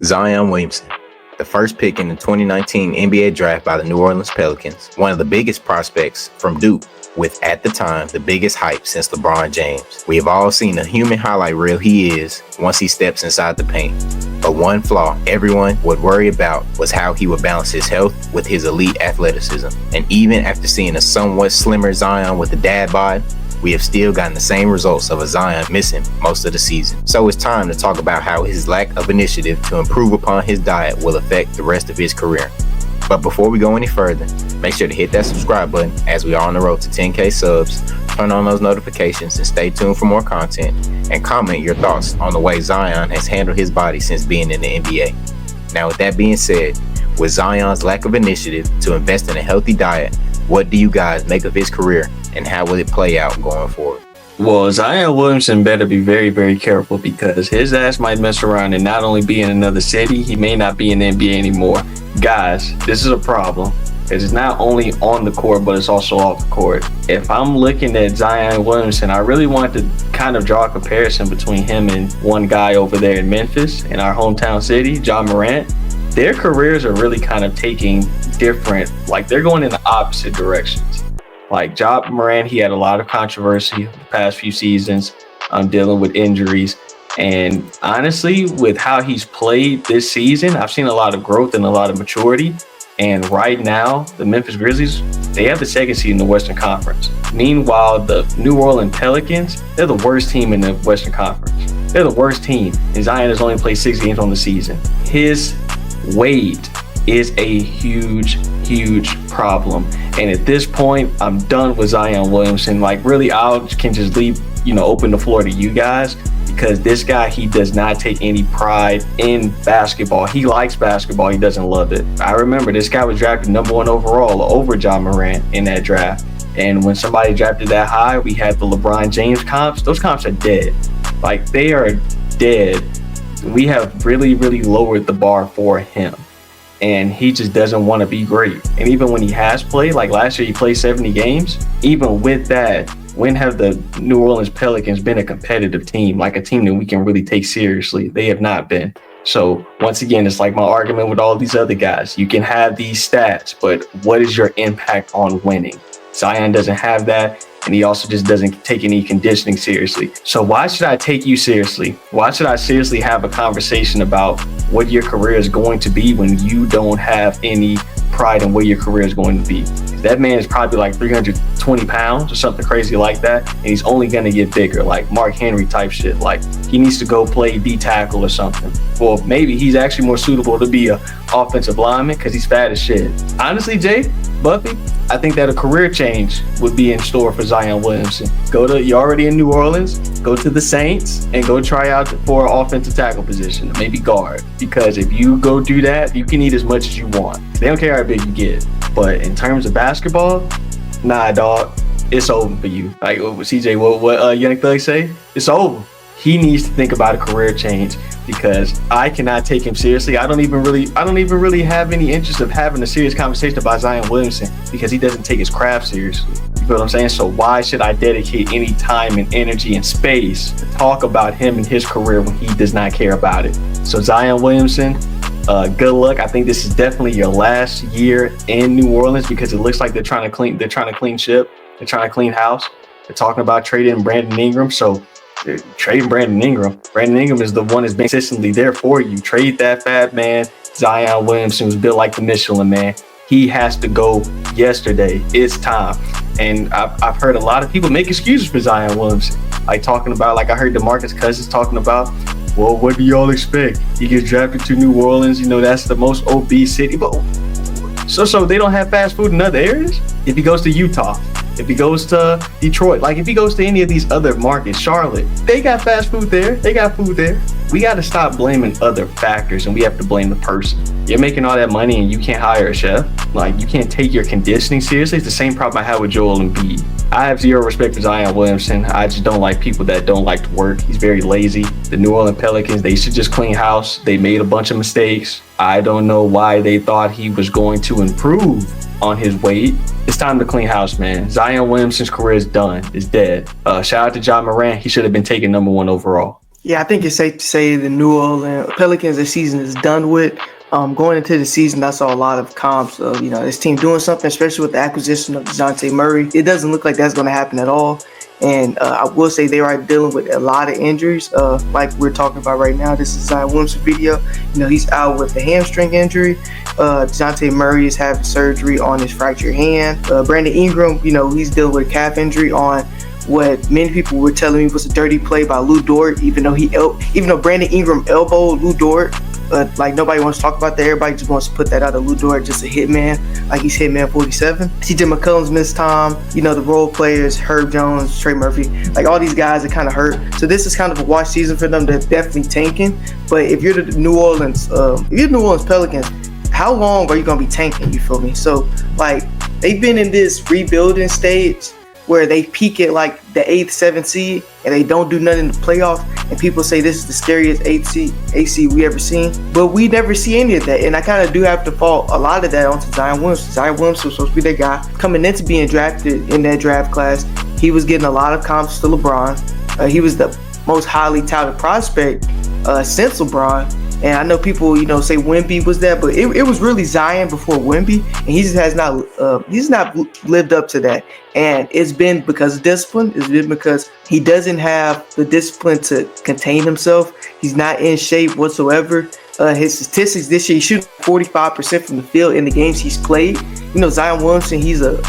Zion Williamson, the first pick in the 2019 NBA draft by the New Orleans Pelicans, one of the biggest prospects from Duke, with at the time the biggest hype since LeBron James. We have all seen the human highlight reel he is once he steps inside the paint. But one flaw everyone would worry about was how he would balance his health with his elite athleticism. And even after seeing a somewhat slimmer Zion with a dad bod, we have still gotten the same results of a Zion missing most of the season. So it's time to talk about how his lack of initiative to improve upon his diet will affect the rest of his career. But before we go any further, make sure to hit that subscribe button as we are on the road to 10K subs, turn on those notifications and stay tuned for more content, and comment your thoughts on the way Zion has handled his body since being in the NBA. Now with that being said, with Zion's lack of initiative to invest in a healthy diet, what do you guys make of his career and how will it play out going forward? Well, Zion Williamson better be very, very careful because his ass might mess around and not only be in another city, he may not be in the NBA anymore. Guys, this is a problem. It's not only on the court, but it's also off the court. If I'm looking at Zion Williamson, I really want to kind of draw a comparison between him and one guy over there in Memphis, in our hometown city, Ja Morant. Their careers are really kind of taking different, like they're going in the opposite directions. Like Ja Morant, he had a lot of controversy the past few seasons, dealing with injuries. And honestly, with how he's played this season, I've seen a lot of growth and a lot of maturity. And right now, the Memphis Grizzlies, they have the second seed in the Western Conference. Meanwhile, the New Orleans Pelicans, they're the worst team in the Western Conference. They're the worst team. And Zion has only played 6 games on the season. His weight is a huge problem. And at this point, I'm done with Zion Williamson. Like really, can just leave, open the floor to you guys, because this guy, he does not take any pride in basketball. He likes basketball, he doesn't love it. I remember this guy was drafted number 1 overall over Ja Morant in that draft. And when somebody drafted that high, we had the LeBron James comps. Those comps are dead. Like they are dead. We have really lowered the bar for him. And he just doesn't want to be great. And even when he has played, like last year, he played 70 games. Even with that, when have the New Orleans Pelicans been a competitive team, like a team that we can really take seriously? They have not been. So once again, it's like my argument with all these other guys. You can have these stats, but what is your impact on winning? Zion doesn't have that. And he also just doesn't take any conditioning seriously. So why should I take you seriously? Why should I seriously have a conversation about what your career is going to be when you don't have any pride in where your career is going to be? That man is probably like 320 pounds or something crazy like that. And he's only going to get bigger, like Mark Henry type shit. Like he needs to go play D tackle or something. Well, maybe he's actually more suitable to be an offensive lineman because he's fat as shit. Honestly, Jay, Buffy, I think that a career change would be in store for Zion Williamson. You're already in New Orleans, go to the Saints and go try out for an offensive tackle position, maybe guard. Because if you go do that, you can eat as much as you want. They don't care how big you get. But in terms of basketball, nah, dog, it's over for you. Like CJ, what Young Thug say? It's over. He needs to think about a career change because I cannot take him seriously. I don't even really have any interest of having a serious conversation about Zion Williamson because he doesn't take his craft seriously. You know what I'm saying? So why should I dedicate any time and energy and space to talk about him and his career when he does not care about it? So Zion Williamson, good luck. I think this is definitely your last year in New Orleans because it looks like they're trying to clean ship. They're trying to clean house. They're talking about trading Brandon Ingram. So trading Brandon Ingram. Brandon Ingram is the one that's been consistently there for you. Trade that fat man. Zion Williamson was built like the Michelin man. He has to go yesterday. It's time. And I've heard a lot of people make excuses for Zion Williamson. Like talking about, like I heard DeMarcus Cousins talking about, well, what do y'all expect? He gets drafted to New Orleans. That's the most obese city. But so they don't have fast food in other areas? If he goes to Utah, if he goes to Detroit, like if he goes to any of these other markets, Charlotte, they got fast food there. They got food there. We got to stop blaming other factors and we have to blame the person. You're making all that money and you can't hire a chef. Like you can't take your conditioning seriously. It's the same problem I had with Joel Embiid. I have zero respect for Zion Williamson. I just don't like people that don't like to work. He's very lazy. The New Orleans Pelicans, they should just clean house. They made a bunch of mistakes. I don't know why they thought he was going to improve on his weight. It's time to clean house, man. Zion Williamson's career is done. It's dead. Shout out to Ja Morant. He should have been taken number 1 overall. Yeah, I think it's safe to say the New Orleans Pelicans, this season is done with. Going into the season, I saw a lot of comps of, this team doing something, especially with the acquisition of DeJounte Murray. It doesn't look like that's going to happen at all. And I will say they are dealing with a lot of injuries, like we're talking about right now. This is Zion Williamson video. He's out with a hamstring injury. DeJounte Murray is having surgery on his fractured hand. Brandon Ingram, he's dealing with a calf injury on what many people were telling me was a dirty play by Lou Dort, even though Brandon Ingram elbowed Lou Dort. Like nobody wants to talk about that. Everybody just wants to put that out of Lou Dort, just a hitman, like he's hitman 47. CJ McCollum's missed time. The role players, Herb Jones, Trey Murphy, like all these guys are kind of hurt. So this is kind of a wash season for them. They're definitely tanking. But if you're the New Orleans Pelicans, how long are you gonna be tanking? You feel me? So like they've been in this rebuilding stage where they peak at like the 8th, 7th seed and they don't do nothing in the playoffs, and people say this is the scariest 8th seed we ever seen, but we never see any of that. And I kind of do have to fault a lot of that onto Zion Williamson. Zion Williamson was supposed to be that guy coming into being drafted in that draft class. He was getting a lot of comps to LeBron. He was the most highly touted prospect since LeBron. And I know people, say Wemby was that, but it was really Zion before Wemby, and he just has not, he's not lived up to that. And it's been because of discipline. It's been because he doesn't have the discipline to contain himself. He's not in shape whatsoever. His statistics this year, he shoots 45% from the field in the games he's played. Zion Williamson, he's a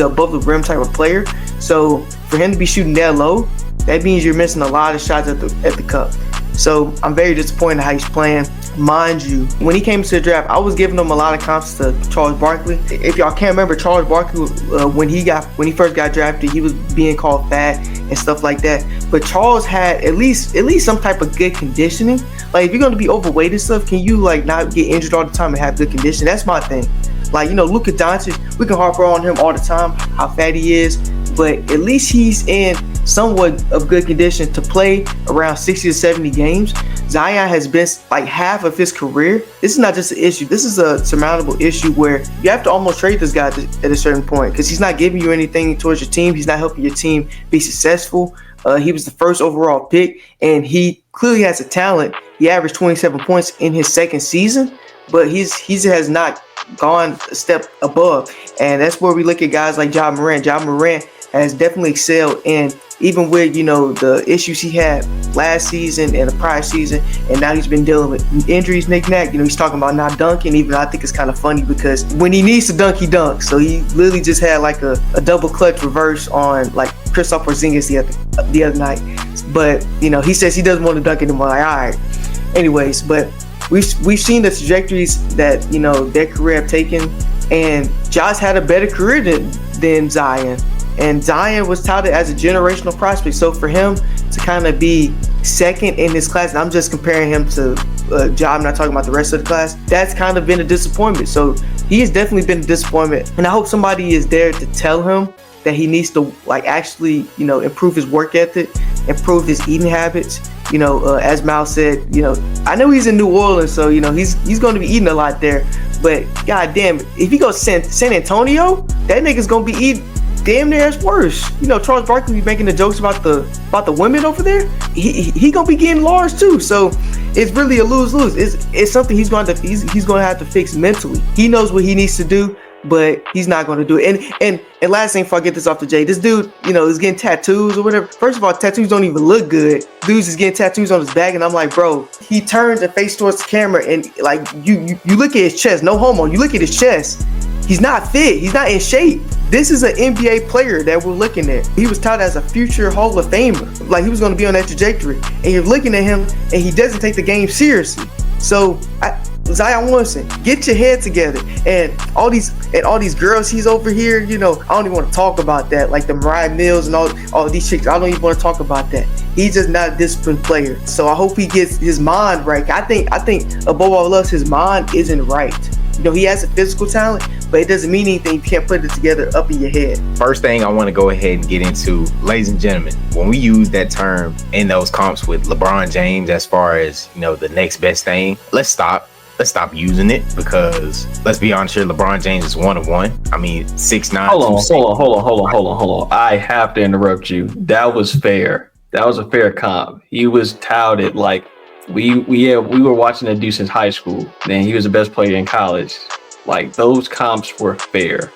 above the rim type of player. So for him to be shooting that low, that means you're missing a lot of shots at the cup. So I'm very disappointed how he's playing. Mind you, when he came to the draft, I was giving him a lot of comps to Charles Barkley. If y'all can't remember, Charles Barkley, when he first got drafted, he was being called fat and stuff like that. But Charles had at least some type of good conditioning. Like if you're gonna be overweight and stuff, can you like not get injured all the time and have good condition? That's my thing. Like Luka Doncic, we can harp on him all the time how fat he is, but at least he's in somewhat of good condition to play around 60 to 70 games. Zion has been like half of his career. This is not just an issue. This is a surmountable issue where you have to almost trade this guy at a certain point because he's not giving you anything towards your team. He's not helping your team be successful. He was the first overall pick, and he clearly has a talent. He averaged 27 points in his second season, but he has not gone a step above. And that's where we look at guys like Ja Morant. Ja Morant has definitely excelled, and even with the issues he had last season and the prior season, and now he's been dealing with injuries, knick-knack. He's talking about not dunking. Even I think it's kind of funny because when he needs to dunk, he dunks. So he literally just had like a double clutch reverse on like Kristaps Porzingis the other night. But he says he doesn't want to dunk anymore. Like, all right. Anyways, but we've seen the trajectories that their career have taken, and Josh had a better career than Zion. And Zion was touted as a generational prospect. So for him to kind of be second in his class, and I'm just comparing him to Ja, I'm not talking about the rest of the class, that's kind of been a disappointment. So he has definitely been a disappointment. And I hope somebody is there to tell him that he needs to actually, improve his work ethic, improve his eating habits. As Mal said, I know he's in New Orleans, so, he's going to be eating a lot there. But goddamn, if he goes to San Antonio, that nigga's going to be eating damn near as worse. Charles Barkley be making the jokes about the women over there. He gonna be getting large too. So it's really a lose-lose. It's something he's going to have to fix mentally. He knows what he needs to do, but he's not going to do it. And last thing before I get this off the J, this dude, is getting tattoos or whatever. First of all, tattoos don't even look good. Dude's is getting tattoos on his back, and I'm like, bro, he turns and face towards the camera, and like you look at his chest. No homo. You look at his chest. He's not fit. He's not in shape. This is an NBA player that we're looking at. He was touted as a future Hall of Famer. Like he was going to be on that trajectory. And you're looking at him and he doesn't take the game seriously. So Zion Williamson, get your head together. And all these girls he's over here, I don't even want to talk about that. Like the Mariah Mills and all these chicks. I don't even want to talk about that. He's just not a disciplined player. So I hope he gets his mind right. I think above all else, his mind isn't right. He has a physical talent, but it doesn't mean anything. You can't put it together up in your head. First thing I want to go ahead and get into, ladies and gentlemen, when we use that term in those comps with LeBron James as far as, the next best thing, let's stop using it because let's be honest here, LeBron James is 1 of 1. I mean, 6'9". Hold on. I have to interrupt you. That was fair. That was a fair comp. He was touted like we were watching that dude since high school. Then he was the best player in college. Like those comps were fair.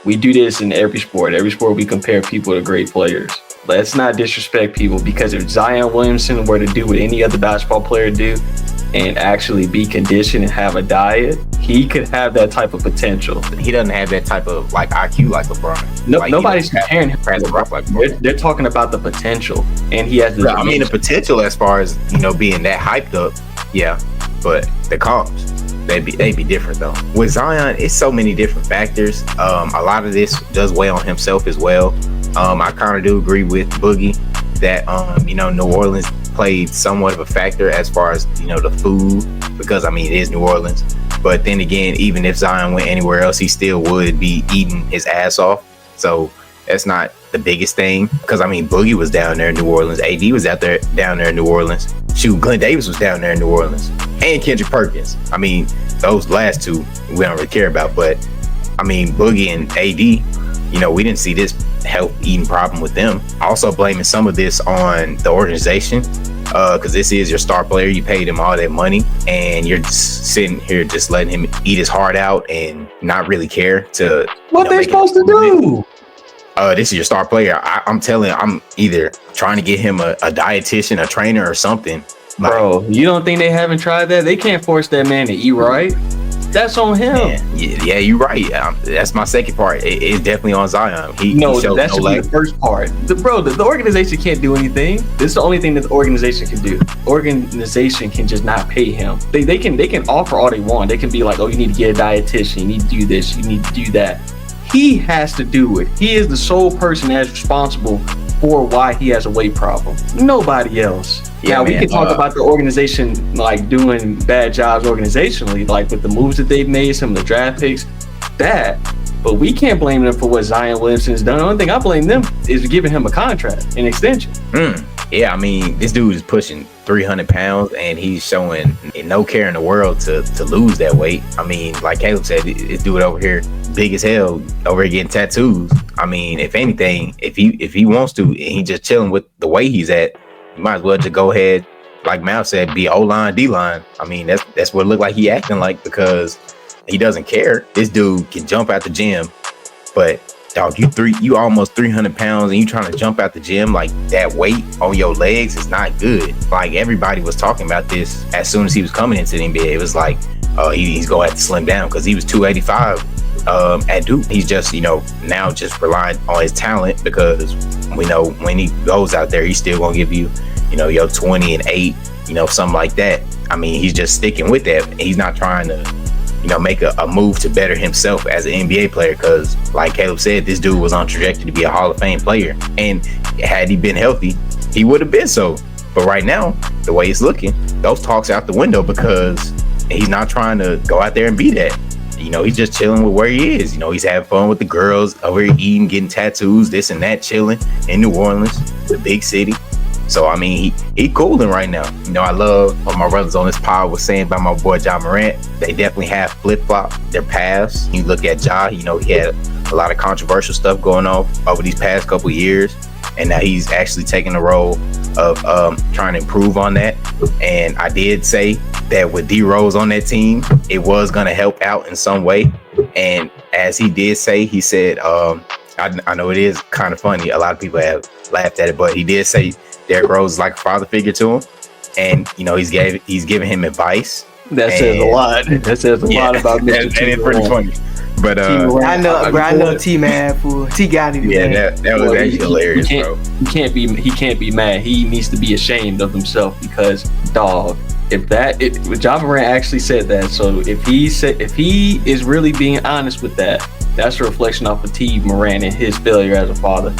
We do this in every sport. Every sport we compare people to great players. Let's not disrespect people, because if Zion Williamson were to do what any other basketball player do and actually be conditioned and have a diet, he could have that type of potential. He doesn't have that type of like IQ like LeBron. No, like, nobody's comparing him. They're talking about the potential, and he has the. I mean, the potential as far as being that hyped up, yeah. But the comps, they'd be different though. With Zion, it's so many different factors. A lot of this does weigh on himself as well. I kind of do agree with Boogie that New Orleans played somewhat of a factor as far as the food, because I mean it is New Orleans. But then again, even if Zion went anywhere else, he still would be eating his ass off. So that's not the biggest thing, because I mean Boogie was down there in New Orleans, AD was down there in New Orleans. Shoot, Glenn Davis was down there in New Orleans, and Kendrick Perkins. I mean, those last two we don't really care about, but I mean Boogie and AD, we didn't see this health eating problem with them. Also blaming some of this on the organization, because this is your star player. You paid him all that money, and you're just sitting here just letting him eat his heart out and not really care to what they're supposed to do. This is your star player. I'm either trying to get him a dietitian, a trainer, or something. Bro, you don't think they haven't tried that? They can't force that man to eat right. That's on him. Yeah, you're right. That's my second part. It's definitely on Zion. He that should be the first part. The organization can't do anything. This is the only thing that the organization can do. Organization can just not pay him. They can offer all they want. They can be like, oh, you need to get a dietitian. You need to do this. You need to do that. He has to do it. He is the sole person that's responsible for why he has a weight problem. Nobody else. Yeah, we can talk about the organization like doing bad jobs organizationally, like with the moves that they've made, some of the draft picks, but we can't blame them for what Zion Williamson has done. The only thing I blame them is giving him a contract, an extension. Yeah, I mean, this dude is pushing 300 pounds and he's showing no care in the world to lose that weight. I mean, like Caleb said, this dude over here, big as hell, over here getting tattoos. I mean, if anything, if he wants to, and he just chilling with the way he's at, you might as well just go ahead, like Mal said, be O-line, D-line. I mean, that's what it looked like he acting like, because he doesn't care. This dude can jump out the gym, but dog, you almost 300 pounds and you trying to jump out the gym, like that weight on your legs is not good. Like everybody was talking about this as soon as he was coming into the NBA. It was like, he's going to have to slim down, because he was 285 at Duke. He's just, now just relying on his talent, because we know when he goes out there, he's still going to give you, your 20 and 8, something like that. I mean, he's just sticking with that. He's not trying to, make a move to better himself as an NBA player, because like Caleb said, this dude was on trajectory to be a Hall of Fame player. And had he been healthy, he would have been so. But right now, the way it's looking, those talks out the window, because he's not trying to go out there and be that. He's just chilling with where he is. He's having fun with the girls, over here eating, getting tattoos, this and that, chilling in New Orleans, the big city. So, I mean, he cooling right now. I love what my brothers on this pod was saying about my boy Ja Morant. They definitely have flip-flopped their paths. You look at Ja, he had a lot of controversial stuff going on over these past couple of years. And now he's actually taking the role of trying to improve on that. And I did say that with D-Rose on that team, it was going to help out in some way. And as he did say, he said, I know it is kind of funny. A lot of people have laughed at it, but he did say Derrick Rose is like a father figure to him. And, he's giving him advice. That says a lot. That says a lot about Mr. That is pretty funny. But I know T-Man, fool. T got him. Yeah, that was actually hilarious, bro. He can't be mad. He needs to be ashamed of himself, because, dog, if Ja Morant actually said that, so if he is really being honest with that, that's a reflection off of T Morant and his failure as a father.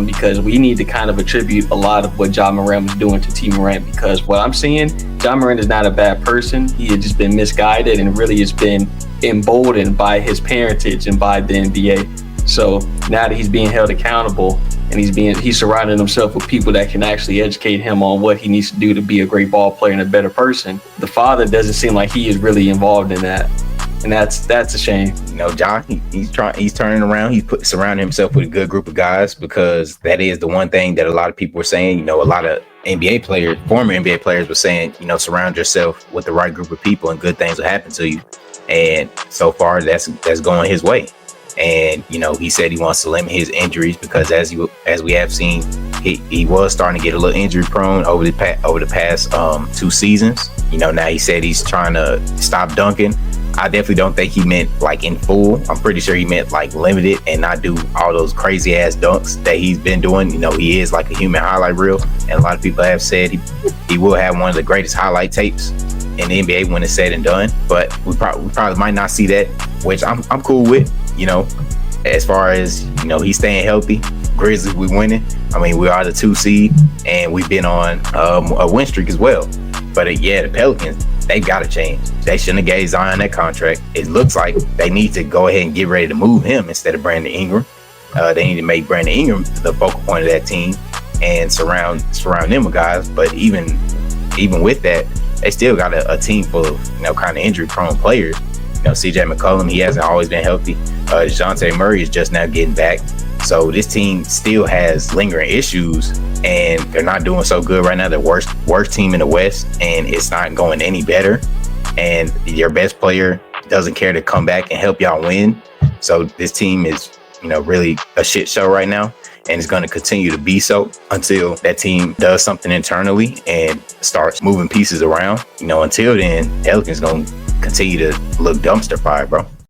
Because we need to kind of attribute a lot of what Ja Morant was doing to T Morant, because what I'm seeing, Ja Morant is not a bad person. He had just been misguided and really has been emboldened by his parentage and by the NBA. So now that he's being held accountable and he's surrounding himself with people that can actually educate him on what he needs to do to be a great ball player and a better person, the father doesn't seem like he is really involved in that. and that's a shame. You know, Ja, he's turning around. He's surrounding himself with a good group of guys, because that is the one thing that a lot of people were saying. You know, a lot of NBA players, former NBA players, were saying, you know, surround yourself with the right group of people and good things will happen to you. And so far, that's going his way. And you know, he said he wants to limit his injuries, because as we have seen, he was starting to get a little injury prone over the past 2 seasons. You know, now he said he's trying to stop dunking. I definitely don't think he meant like in full. I'm pretty sure he meant like limited and not do all those crazy ass dunks that he's been doing. You know, he is like a human highlight reel, and a lot of people have said he will have one of the greatest highlight tapes in the NBA when it's said and done. But we probably might not see that, which I'm cool with. You know, as far as, you know, he's staying healthy. Grizzlies, we winning. I mean, we are the 2 seed, and we've been on a win streak as well. But yeah, the Pelicans, they've got to change. They shouldn't have gave Zion that contract. It looks like they need to go ahead and get ready to move him instead of Brandon Ingram. They need to make Brandon Ingram the focal point of that team and surround them with guys. But even with that, they still got a team full of, you know, kind of injury prone players. You know, CJ McCollum, he hasn't always been healthy. DeJounte Murray is just now getting back. So this team still has lingering issues, and they're not doing so good right now. They're worst team in the West, and it's not going any better. And your best player doesn't care to come back and help y'all win. So this team is, you know, really a shit show right now, and it's going to continue to be so until that team does something internally and starts moving pieces around. You know, until then, Pelicans going to continue to look dumpster fire, bro.